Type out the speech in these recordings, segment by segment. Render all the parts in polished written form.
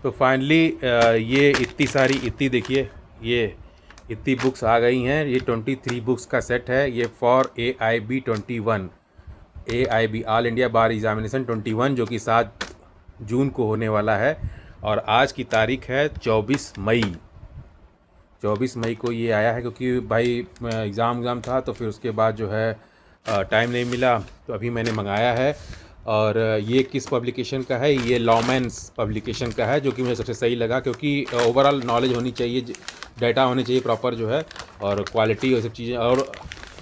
तो फाइनली ये इतनी देखिए, ये इतनी बुक्स आ गई हैं। ये 23 बुक्स का सेट है। ये for AIB 21, AIB all India bar examination 21, जो कि 7 जून को होने वाला है। और आज की तारीख है 24 मई को ये आया है, क्योंकि भाई एग्ज़ाम था, तो फिर उसके बाद जो है टाइम नहीं मिला, तो अभी मैंने मंगाया है। और ये किस पब्लिकेशन का है? ये लॉमेंस पब्लिकेशन का है, जो कि मुझे सबसे सही लगा, क्योंकि ओवरऑल नॉलेज होनी चाहिए, डाटा होने चाहिए प्रॉपर जो है, और क्वालिटी और सब चीज़ें। और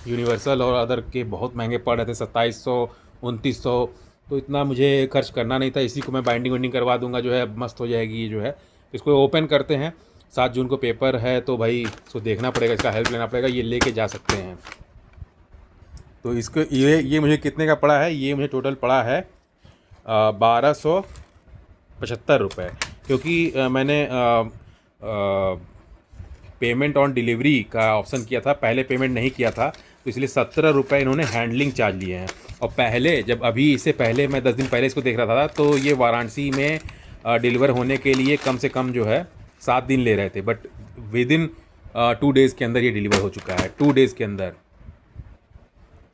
यूनिवर्सल और अदर के बहुत महंगे पड़ रहे थे, 2700 2900, तो इतना मुझे खर्च करना नहीं था। इसी को मैं बाइंडिंग वाइंडिंग करवा दूंगा, जो है मस्त हो जाएगी ये जो है। इसको ओपन करते हैं। 7 जून को पेपर है, तो भाई इसको देखना पड़ेगा, इसका हेल्प लेना पड़ेगा। ये लेके जा सकते हैं। तो इसको ये मुझे कितने का पड़ा है? ये मुझे टोटल पड़ा है 1275 रुपये, क्योंकि मैंने पेमेंट ऑन डिलीवरी का ऑप्शन किया था, पहले पेमेंट नहीं किया था, तो इसलिए 17 रुपये इन्होंने हैंडलिंग चार्ज लिए हैं। और पहले जब अभी इससे पहले मैं 10 दिन पहले इसको देख रहा था, तो ये वाराणसी में डिलीवर होने के लिए कम से कम जो है 7 दिन ले रहे थे, बट विद इन 2 डेज़ के अंदर ये डिलीवर हो चुका है, 2 डेज़ के अंदर।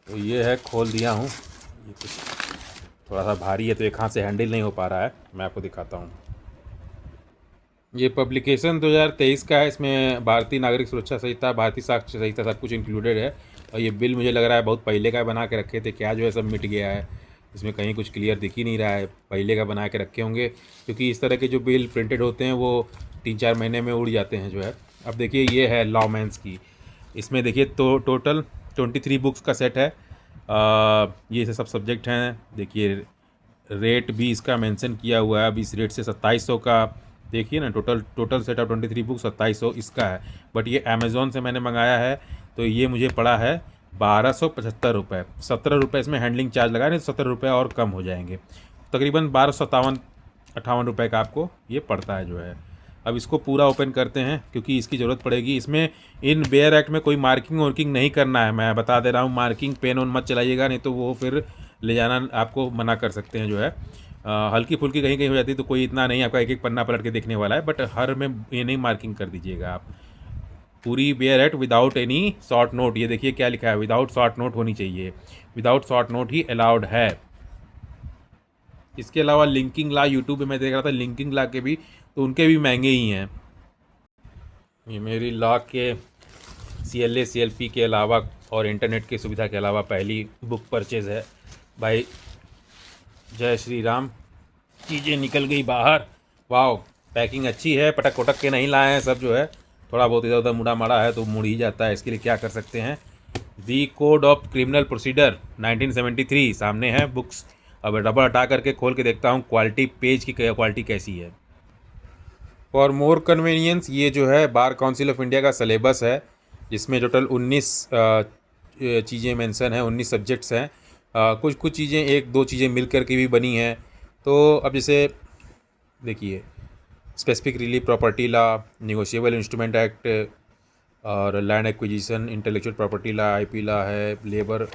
तो ये है, खोल दिया हूँ। ये कुछ थोड़ा सा भारी है, तो एक हाथ से हैंडल नहीं हो पा रहा है। मैं आपको दिखाता हूँ। ये पब्लिकेशन 2023 का है। इसमें भारतीय नागरिक सुरक्षा संहिता, भारतीय साक्ष्य संहिता सब कुछ इंक्लूडेड है। और ये बिल मुझे लग रहा है बहुत पहले का बना के रखे थे, क्या जो है सब मिट गया है। इसमें कहीं कुछ क्लियर दिख ही नहीं रहा है, पहले का बना के रखे होंगे, क्योंकि इस तरह के जो बिल प्रिंटेड होते हैं वो 3-4 महीने में उड़ जाते हैं जो है। अब देखिए, ये है लॉमेंस की। इसमें देखिए तो टोटल 23 बुक्स का सेट है। ये सब सब्जेक्ट हैं। देखिए रेट भी इसका मेंशन किया हुआ है। अब इस रेट से 2700 का देखिए ना, टोटल सेट ऑफ 23 बुक 2700 इसका है। बट ये अमेज़ॉन से मैंने मंगाया है, तो ये मुझे पड़ा है 1275 रुपये। 17 रुपये इसमें हैंडलिंग चार्ज लगा, नहीं 17 रुपये और कम हो जाएंगे, तकरीबन 1257-58 रुपये का आपको ये पड़ता है जो है। अब इसको पूरा ओपन करते हैं, क्योंकि इसकी ज़रूरत पड़ेगी। इसमें इन बेयर एक्ट में कोई मार्किंग वार्किंग नहीं करना है, मैं बता दे रहा हूँ। मार्किंग पेन ऑन मत चलाइएगा, नहीं तो वो फिर ले जाना आपको मना कर सकते हैं जो है। हल्की फुल्की कहीं कहीं हो जाती है, तो कोई इतना नहीं आपका एक एक पन्ना पलट के देखने वाला है, बट हर में ये नहीं मार्किंग कर दीजिएगा आप। पूरी bare act without any short note. ये देखिए क्या लिखा है, विदाउट शॉर्ट नोट होनी चाहिए, विदाउट शॉर्ट नोट ही अलाउड है। इसके अलावा लिंकिंग ला, यूट्यूब पे मैं देख रहा था लिंकिंग ला के भी, तो उनके भी महंगे ही हैं। ये मेरी लॉ के CLA CLP के अलावा और इंटरनेट की सुविधा के अलावा पहली बुक परचेज़ है भाई। जय श्री राम। चीज़ें निकल गई बाहर। वाह, पैकिंग अच्छी है, पटक उटक के नहीं लाए हैं सब जो है। थोड़ा बहुत इधर उधर मुड़ा माड़ा है तो मुड़ ही जाता है, इसके लिए क्या कर सकते हैं। दी कोड ऑफ क्रिमिनल प्रोसीडर 1973 सामने है बुक्स। अब डब्बा हटा करके खोल के देखता हूँ क्वालिटी, पेज की क्वालिटी कैसी है। फॉर मोर कन्वीनियंस, ये जो है बार काउंसिल ऑफ इंडिया का सिलेबस है, जिसमें टोटल 19 चीज़ें मेंशन हैं, 19 सब्जेक्ट्स हैं। कुछ चीज़ें, 1-2 चीज़ें मिल कर के भी बनी हैं। तो अब जैसे देखिए, specific relief property law, negotiable instrument act, और land acquisition, intellectual property law, IP law है, लेबर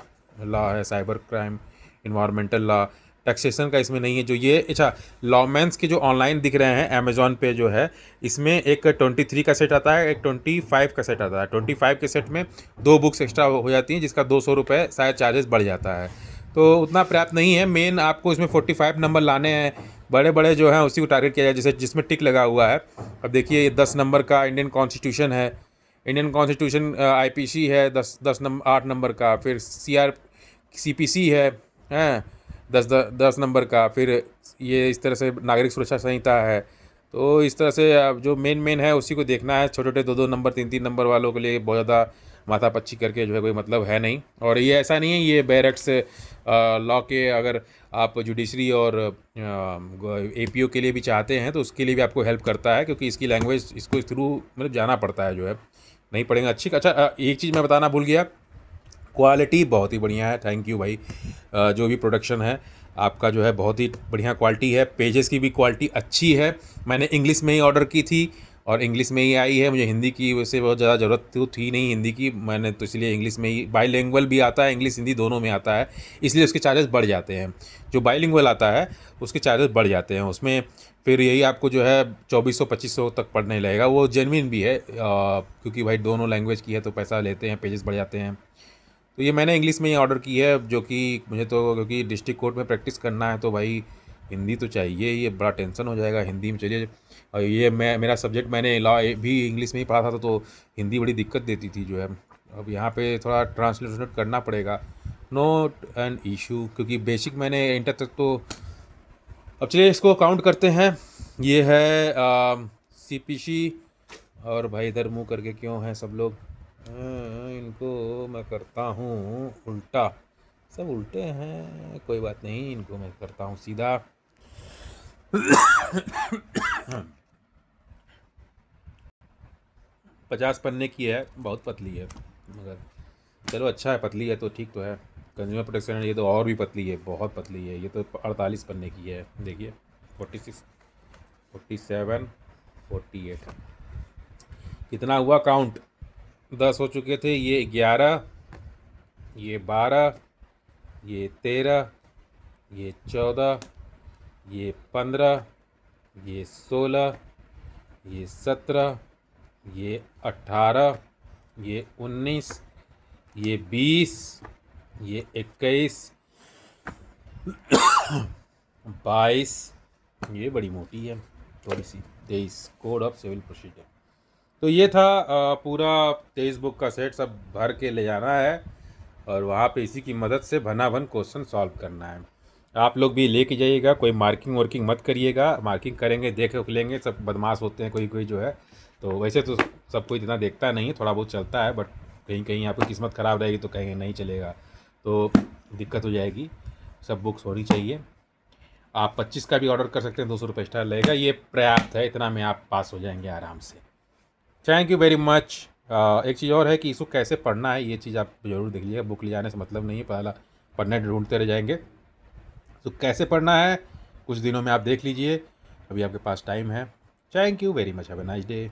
लॉ है, cyber crime, environmental law. Taxation का इसमें नहीं है। जो ये अच्छा लॉमेंस के जो ऑनलाइन दिख रहे हैं अमेज़ॉन पे जो है, इसमें एक 23 का सेट आता है, एक 25 का सेट आता है। 25 के सेट में 2 बुक्स एक्स्ट्रा हो जाती हैं, जिसका 200 रुपये शायद चार्जेस बढ़ जाता है, तो उतना पर्याप्त नहीं है। मेन आपको इसमें 45 नंबर लाने हैं, बड़े बड़े जो हैं उसी को टारगेट किया जाए, जैसे जिसमें टिक लगा हुआ है। अब देखिए, ये 10 नंबर का इंडियन कॉन्स्टिट्यूशन है, इंडियन कॉन्स्टिट्यूशन IPC है 8 नंबर का। फिर CPC है, हैं 10 नंबर का। फिर ये इस तरह से नागरिक सुरक्षा संहिता है। तो इस तरह से अब जो मेन है उसी को देखना है। छोटे छोटे 2-2 नंबर 3-3 नंबर वालों के लिए बहुत ज़्यादा माथापच्ची करके जो है कोई मतलब है नहीं। और ये ऐसा नहीं है, ये बैरक्स लॉ के अगर आप जुडिशरी और APO के लिए भी चाहते हैं, तो उसके लिए भी आपको हेल्प करता है, क्योंकि इसकी लैंग्वेज इसको थ्रू मतलब जाना पड़ता है जो है, नहीं पढ़ेंगे अच्छी। अच्छा, एक चीज़ मैं बताना भूल गया, क्वालिटी बहुत ही बढ़िया है। थैंक यू भाई। जो भी प्रोडक्शन है आपका जो है बहुत ही बढ़िया क्वालिटी है। पेजेस की भी क्वालिटी अच्छी है। मैंने इंग्लिश में ही ऑर्डर की थी, और इंग्लिश में ही आई है। मुझे हिंदी की वैसे बहुत ज़्यादा ज़रूरत तो थी नहीं हिंदी की, मैंने तो इसलिए इंग्लिश में ही, बाईलिंगुअल भी आता है, इंग्लिश हिंदी दोनों में आता है, इसलिए उसके चार्जेस बढ़ जाते हैं। जो बाईलिंगुअल आता है उसके चार्जेस बढ़ जाते हैं, उसमें फिर यही आपको जो है 2400-2500 तक पड़ने लगेगा। वो जेन्युइन भी है, क्योंकि भाई दोनों लैंग्वेज की है तो पैसा लेते हैं, पेजेस बढ़ जाते हैं। तो ये मैंने इंग्लिश में ही ऑर्डर की है, जो कि मुझे तो क्योंकि डिस्ट्रिक्ट कोर्ट में प्रैक्टिस करना है तो भाई हिंदी तो चाहिए, ये बड़ा टेंशन हो जाएगा हिंदी में। चलिए, और ये मेरा सब्जेक्ट मैंने लॉ भी इंग्लिश में ही पढ़ा था, तो हिंदी बड़ी दिक्कत देती थी जो है। अब यहाँ पे थोड़ा ट्रांसलेट करना पड़ेगा, नोट एन इशू, क्योंकि बेसिक मैंने इंटर तक तो। अब चलिए इसको काउंट करते हैं। ये है CPC, और भाई इधर मुँह करके क्यों हैं सब लोग, इनको मैं करता हूँ उल्टा, सब उल्टे हैं, कोई बात नहीं, इनको मैं करता हूँ सीधा। 50 पन्ने की है, बहुत पतली है, मगर चलो अच्छा है, पतली है तो ठीक तो है। कंज्यूमर प्रोटेक्शन है, ये तो और भी पतली है, बहुत पतली है, ये तो 48 पन्ने की है, देखिए 46, 47, 48, कितना हुआ काउंट, 10 हो चुके थे, ये 11, ये 12, ये 13, ये 14, ये 15, ये 16, ये 17, ये 18, ये 19, ये 20, ये 21, 22, ये बड़ी मोटी है थोड़ी सी, 23, कोड ऑफ सिविल प्रोसीजर। तो ये था पूरा 23 बुक का सेट, सब भर के ले जाना है और वहाँ पे इसी की मदद से भना भन क्वेश्चन सॉल्व करना है। आप लोग भी लेके जाइएगा, कोई मार्किंग वर्किंग मत करिएगा, मार्किंग करेंगे देख लेंगे, सब बदमाश होते हैं कोई कोई जो है। तो वैसे तो सब कोई इतना देखता नहीं है, थोड़ा बहुत चलता है, बट कहीं कहीं आपकी किस्मत ख़राब रहेगी तो कहीं नहीं चलेगा, तो दिक्कत हो जाएगी। सब बुक्स होनी चाहिए। आप 25 का भी ऑर्डर कर सकते हैं, 200 रुपये एक्स्ट्रा लगेगा, ये पर्याप्त है, इतना में आप पास हो जाएंगे आराम से। Thank you very much. एक चीज़ और है कि इसको कैसे पढ़ना है, ये चीज़ आप ज़रूर देख लीजिएगा, बुक ले जाने से मतलब नहीं है, पहला पढ़ने ढूंढते रह जाएंगे। तो कैसे पढ़ना है कुछ दिनों में आप देख लीजिए, अभी आपके पास टाइम है। Thank you very much, have a nice day.